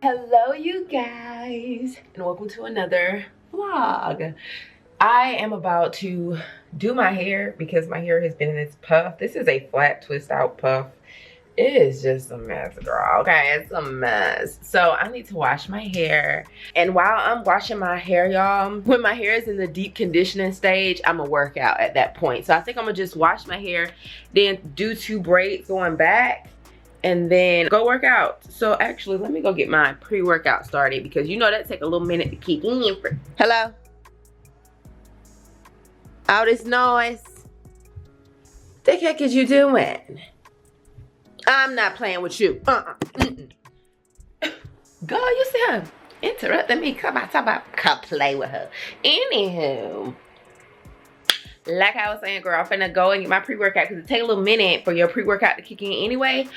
Hello you guys, and welcome to another vlog. I am about to do my hair because my hair has been in this puff. This is a flat twist out puff. It is just a mess, girl. Okay, it's a mess. So I need to wash my hair. And while I'm washing my hair, y'all, when my hair is in the deep conditioning stage, I'm gonna work out at that point. So I think I'm gonna just wash my hair, then do 2 braids going back, and then go work out. So actually, let me go get my pre-workout started because you know that take a little minute to kick in. Hello? All this noise. The heck is you doing? I'm not playing with you. Girl, you see her interrupting me. Come play with her. Anywho, like I was saying, girl, I'm finna go and get my pre-workout because it takes a little minute for your pre-workout to kick in anyway.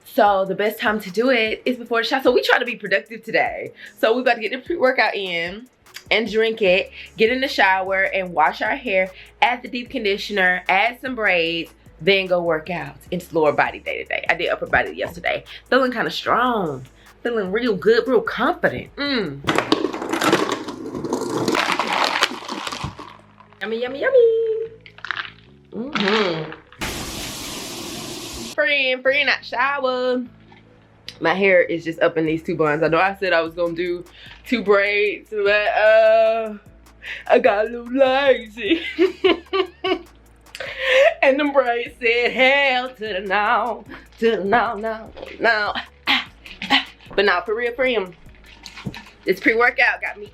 So the best time to do it is before the shot. So we try to be productive today. So we about to get the pre-workout in and drink it, get in the shower and wash our hair, add the deep conditioner, add some braids, then go work out. It's lower body day today. I did upper body yesterday. Feeling kind of strong. Feeling real good, real confident. Yummy, yummy, yummy. Free, not shower. My hair is just up in these 2 buns. I know I said I was gonna do 2 braids, but I got a little lazy. And the braids said, hell to the no, no. But now for real, this pre-workout got me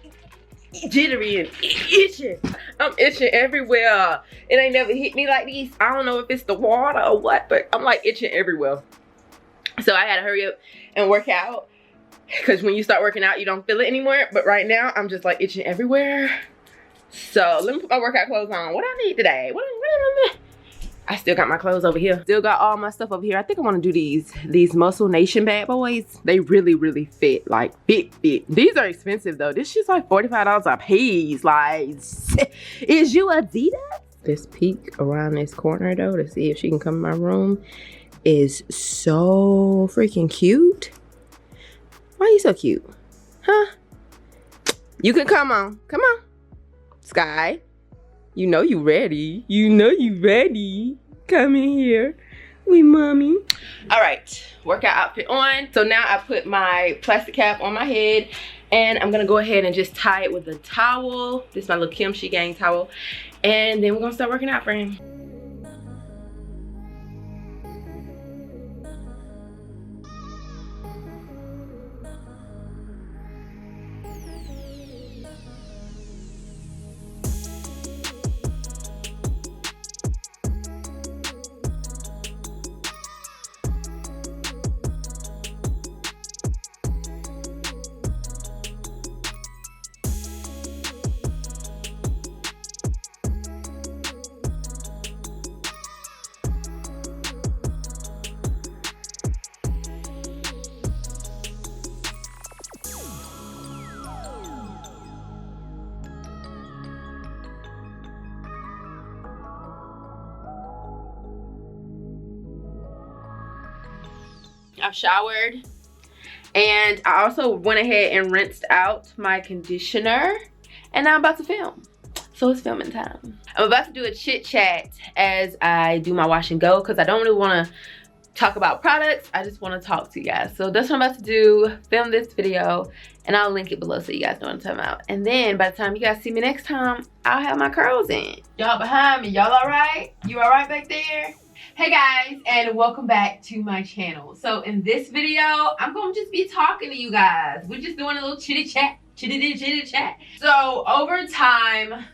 jittery and itching. I'm itching everywhere. It ain't never hit me like this. I don't know if it's the water or what, but I'm like itching everywhere. So I had to hurry up and work out because when you start working out, you don't feel it anymore. But right now, I'm just like itching everywhere. So let me put my workout clothes on. What I need today? I still got my clothes over here. Still got all my stuff over here. I think I want to do these Muscle Nation bad boys. They really fit, like fit. These are expensive though. This shit's like $45 a piece. Like, is you Adidas? This peek around this corner though to see if she can come in my room is so freaking cute. Why are you so cute? Huh? You can come on. Come on. Sky. You know you ready. You know you ready. Come in here with mommy. All right, workout outfit on. So now I put my plastic cap on my head and I'm gonna go ahead and just tie it with a towel. This is my little Kimchi Gang towel. And then we're gonna start working out, friend. I've showered and I also went ahead and rinsed out my conditioner and now I'm about to film. So it's filming time. I'm about to do a chit chat as I do my wash and go because I don't really want to talk about products. I just want to talk to you guys. So that's what I'm about to do, film this video, and I'll link it below so you guys know what I'm talking about. And then by the time you guys see me next time, I'll have my curls in. Y'all behind me, y'all all right? You all right back there? Hey guys, and welcome back to my channel. So in this video, I'm gonna just be talking to you guys. We're just doing a little chitty chat. So over time,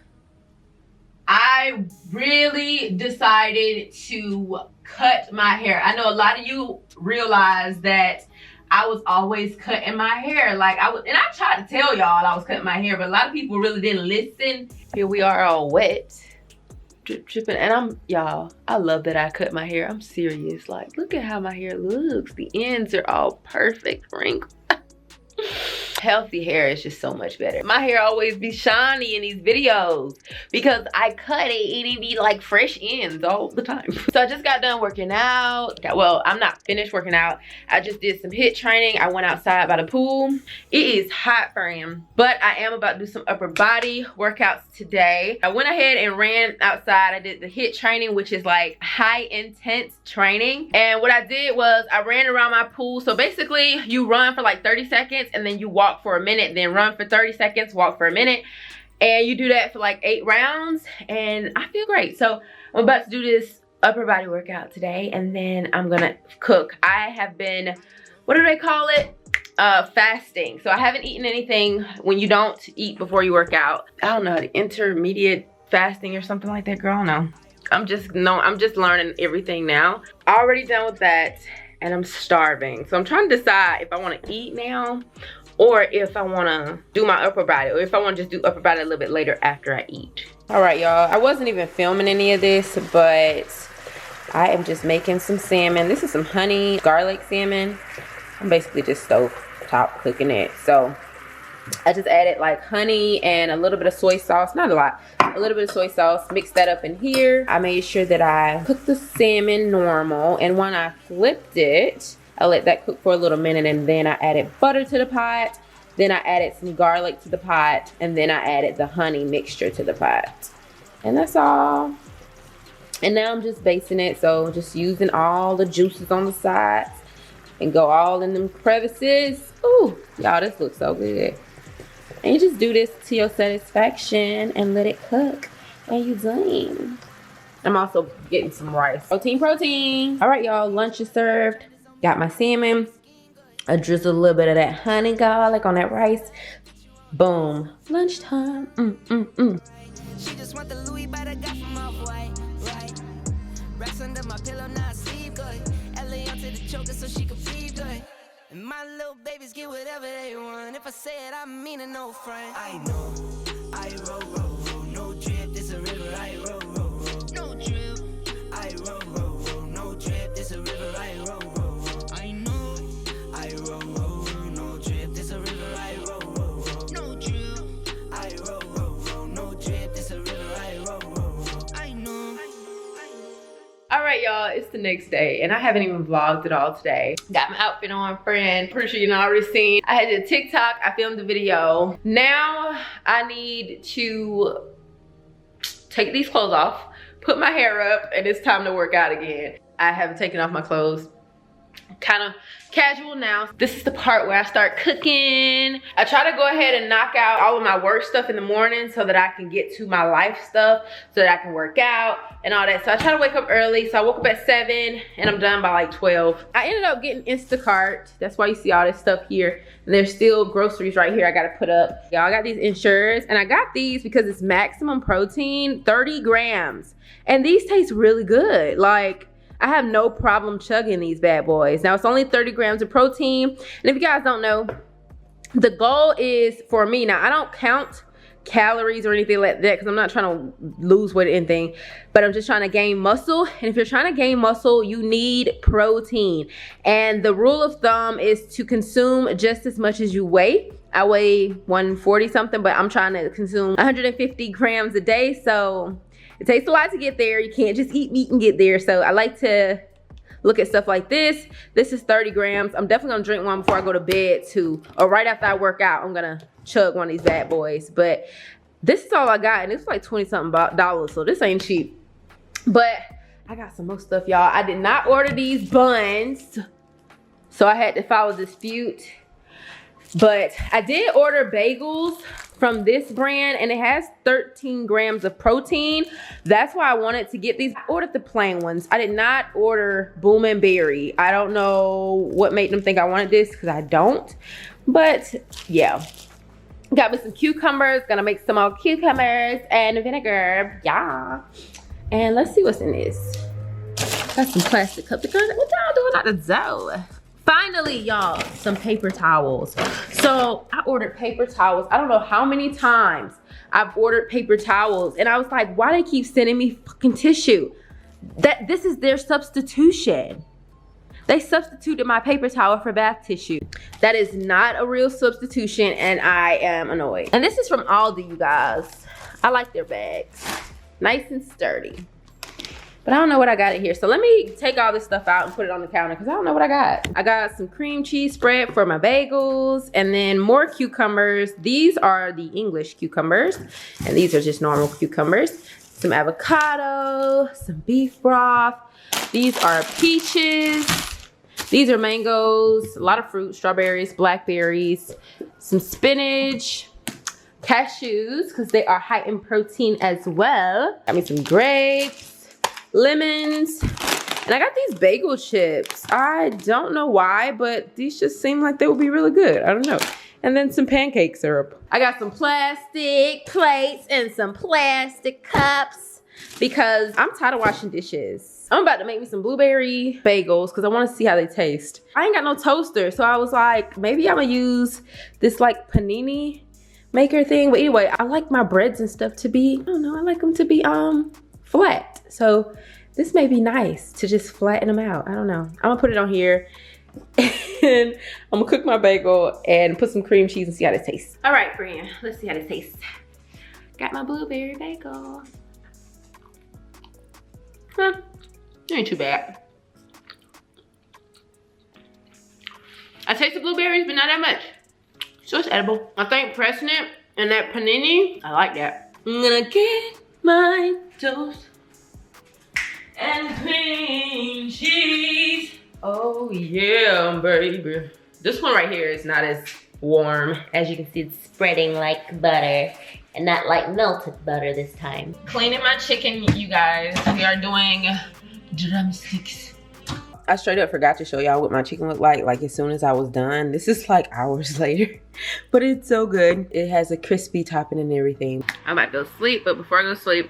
I really decided to cut my hair. I know a lot of you realize that I was always cutting my hair. Like and I tried to tell y'all I was cutting my hair, but a lot of people really didn't listen. Here we are all wet. Dripping, and y'all, I love that I cut my hair. I'm serious. Like, look at how my hair looks. The ends are all perfect wrinkled. healthy hair is just so much better. My hair always be shiny in these videos because I cut it and it be like fresh ends all the time. So I just got done working out. Well, I'm not finished working out. I just did some HIIT training. I went outside by the pool. It is hot for him, but I am about to do some upper body workouts today. I went ahead and ran outside. I did the HIIT training, which is like high intense training. And what I did was I ran around my pool. So basically you run for like 30 seconds and then you walk for a minute, then run for 30 seconds, walk for a minute. And you do that for like 8 rounds and I feel great. So I'm about to do this upper body workout today and then I'm gonna cook. I have been, what do they call it? Fasting. So I haven't eaten anything when you don't eat before you work out. I don't know, the intermediate fasting or something like that, girl, I don't know. I'm just learning everything now. Already done with that and I'm starving. So I'm trying to decide if I want to eat now or if I want to do my upper body, or if I want to just do upper body a little bit later after I eat. All right, y'all, I wasn't even filming any of this, but I am just making some salmon. This is some honey garlic salmon. I'm basically just stove top cooking it. So I just added like honey and a little bit of soy sauce, not a lot, a little bit of soy sauce, mixed that up in here. I made sure that I cooked the salmon normal, and when I flipped it, I let that cook for a little minute, and then I added butter to the pot, then I added some garlic to the pot, and then I added the honey mixture to the pot. And that's all. And now I'm just basting it, so just using all the juices on the sides and go all in them crevices. Ooh, y'all, this looks so good. And you just do this to your satisfaction and let it cook, and you done. I'm also getting some rice. Protein. All right, y'all, lunch is served. Got my salmon. I drizzle a little bit of that honey garlic on that rice. Boom. Lunchtime. She just want the Louis by the guy from Off-White, right? Racks under my pillow, now I sleep good. LA onto the choker so she can breathe good. And my little babies get whatever they want. If I say it, I mean it, no front. I know, I roll, no drip, this a river, I roll, no drip. I roll, no drip, this a river, I roll. I know, I roll, no drip, this a river, I roll, no drip. I roll, no drip, this a river, I roll. I know. All right, y'all, it's the next day and I haven't even vlogged at all today. Got my outfit on, friend. Pretty sure you've already seen. I had a TikTok, I filmed the video. Now I need to take these clothes off, put my hair up, and it's time to work out again. I haven't taken off my clothes. Kind of casual now. This is the part where I start cooking. I try to go ahead and knock out all of my work stuff in the morning so that I can get to my life stuff, so that I can work out and all that. So I try to wake up early. So I woke up at 7 and I'm done by like 12. I ended up getting Instacart. That's why you see all this stuff here. And there's still groceries right here I gotta put up. Y'all, I got these Ensures, and I got these because it's maximum protein, 30 grams. And these taste really good. Like, I have no problem chugging these bad boys. Now, it's only 30 grams of protein. And if you guys don't know, the goal is for me, now I don't count calories or anything like that because I'm not trying to lose weight or anything, but I'm just trying to gain muscle. And if you're trying to gain muscle, you need protein. And the rule of thumb is to consume just as much as you weigh. I weigh 140 something, but I'm trying to consume 150 grams a day. So it takes a lot to get there. You can't just eat meat and get there. So I like to look at stuff like this. This is 30 grams. I'm definitely gonna drink one before I go to bed too. Or right after I work out, I'm gonna chug one of these bad boys. But this is all I got, and it's like 20 something dollars, so this ain't cheap. But I got some more stuff, y'all. I did not order these buns, so I had to file a dispute. But I did order bagels from this brand, and it has 13 grams of protein. That's why I wanted to get these. I ordered the plain ones. I did not order Boom and Berry. I don't know what made them think I wanted this, because I don't. But yeah, got me some cucumbers. Gonna make some more cucumbers and vinegar. Yeah. And let's see what's in this. Got some plastic cups. What y'all doing out the dough? Finally, y'all, some paper towels. So I ordered paper towels. I don't know how many times I've ordered paper towels, and I was like, why they keep sending me fucking tissue? This is their substitution. They substituted my paper towel for bath tissue. That is not a real substitution, and I am annoyed. And this is from Aldi, you guys. I like their bags. Nice and sturdy. But I don't know what I got in here. So let me take all this stuff out and put it on the counter because I don't know what I got. I got some cream cheese spread for my bagels and then more cucumbers. These are the English cucumbers and these are just normal cucumbers. Some avocado, some beef broth. These are peaches. These are mangoes, a lot of fruit, strawberries, blackberries, some spinach, cashews because they are high in protein as well. Got me some grapes. Lemons, and I got these bagel chips. I don't know why, but these just seem like they would be really good. I don't know. And then some pancake syrup. I got some plastic plates and some plastic cups because I'm tired of washing dishes. I'm about to make me some blueberry bagels because I want to see how they taste. I ain't got no toaster, so I was like, maybe I'm gonna use this like panini maker thing. But anyway, I like my breads and stuff to be, I don't know, I like them to be flat. So this may be nice to just flatten them out. I don't know. I'm gonna put it on here and I'm gonna cook my bagel and put some cream cheese and see how it tastes. All right, friend, let's see how this tastes. Got my blueberry bagel. It ain't too bad. I taste the blueberries, but not that much. So it's edible. I think pressing it and that panini, I like that. I'm gonna get my toast and cream cheese. Oh yeah, baby. This one right here is not as warm. As you can see, it's spreading like butter and not like melted butter this time. Cleaning my chicken, you guys. We are doing drumsticks. I straight up forgot to show y'all what my chicken looked like as soon as I was done. This is like hours later, but it's so good. It has a crispy topping and everything. I'm about to go sleep, but before I go to sleep,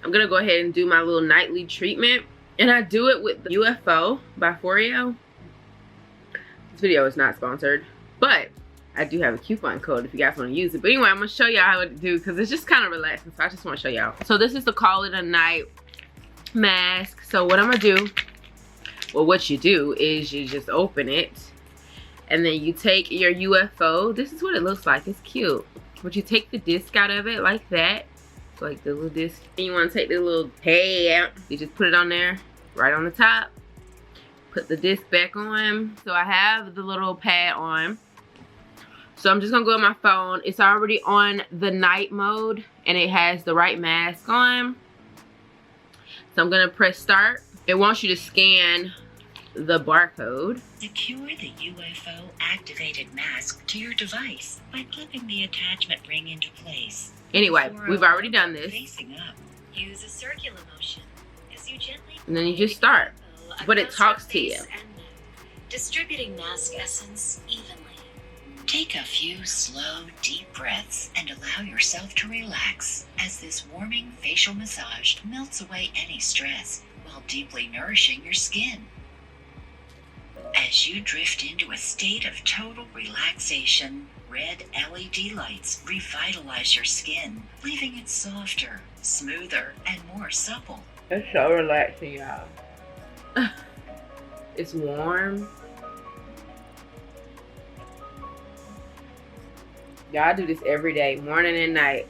I'm gonna go ahead and do my little nightly treatment. And I do it with the UFO by Foreo. This video is not sponsored, but I do have a coupon code if you guys want to use it. But anyway, I'm gonna show y'all how to do because it's just kind of relaxing. So I just want to show y'all. So this is the Call It a Night mask. So what I'm gonna do, well, what you do is you just open it and then you take your UFO. This is what it looks like. It's cute. But you take the disc out of it like that. Like the little disc, and you want to take the little tab, you just put it on there right on the top, put the disc back on. So I have the little pad on, so I'm just gonna go on my phone. It's already on the night mode and it has the right mask on, so I'm gonna press start. It wants you to scan the barcode. Secure the UFO activated mask to your device by clipping the attachment ring into place. Anyway, we've already done this. Facing up. Use a circular motion as you gently and then you just start, but it talks to you. Distributing mask essence evenly. Take a few slow, deep breaths and allow yourself to relax as this warming facial massage melts away any stress while deeply nourishing your skin. As you drift into a state of total relaxation, red LED lights revitalize your skin, leaving it softer, smoother, and more supple. It's so relaxing, y'all. It's warm. Y'all do this every day, morning and night.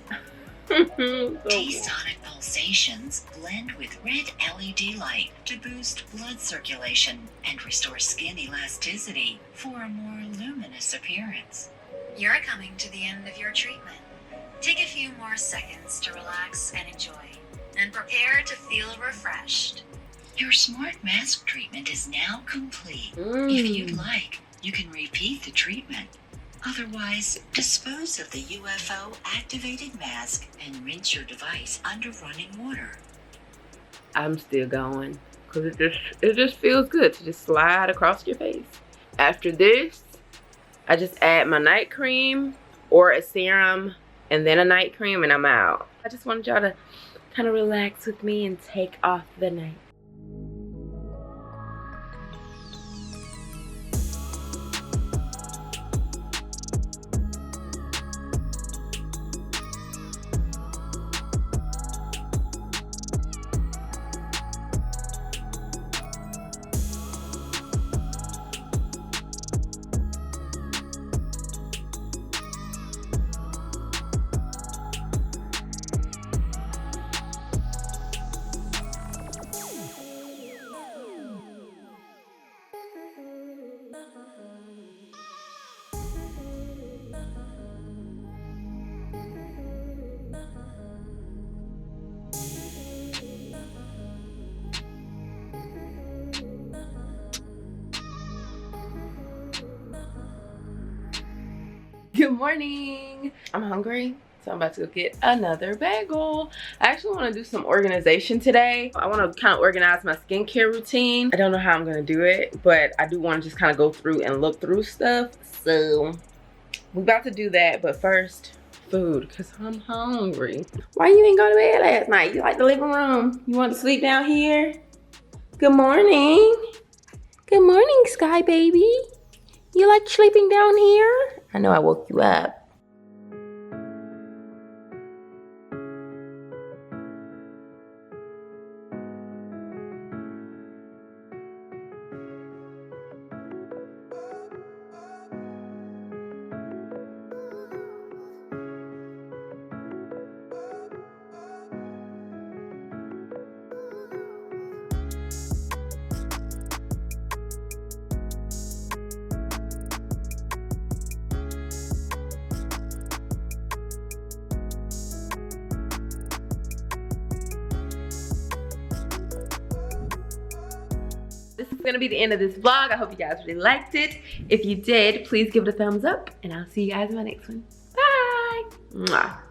T-sonic pulsations blend with red LED light to boost blood circulation and restore skin elasticity for a more luminous appearance. You're coming to the end of your treatment. Take a few more seconds to relax and enjoy, and prepare to feel refreshed. Your smart mask treatment is now complete. If you'd like, you can repeat the treatment. Otherwise, dispose of the UFO activated mask and rinse your device under running water. I'm still going because it just feels good to just slide across your face. After this, I just add my night cream or a serum and then a night cream and I'm out. I just wanted y'all to kind of relax with me and take off the night. Good morning. I'm hungry, so I'm about to go get another bagel. I actually want to do some organization today. I want to kind of organize my skincare routine. I don't know how I'm going to do it, but I do want to just kind of go through and look through stuff. So we're about to do that, but first, food, because I'm hungry. Why you ain't go to bed last night? You like the living room? You want to sleep down here? Good morning. Good morning, Sky Baby. You like sleeping down here? I know I woke you up. This is gonna be the end of this vlog. I hope you guys really liked it. If you did, please give it a thumbs up, and I'll see you guys in my next one. Bye. Mwah.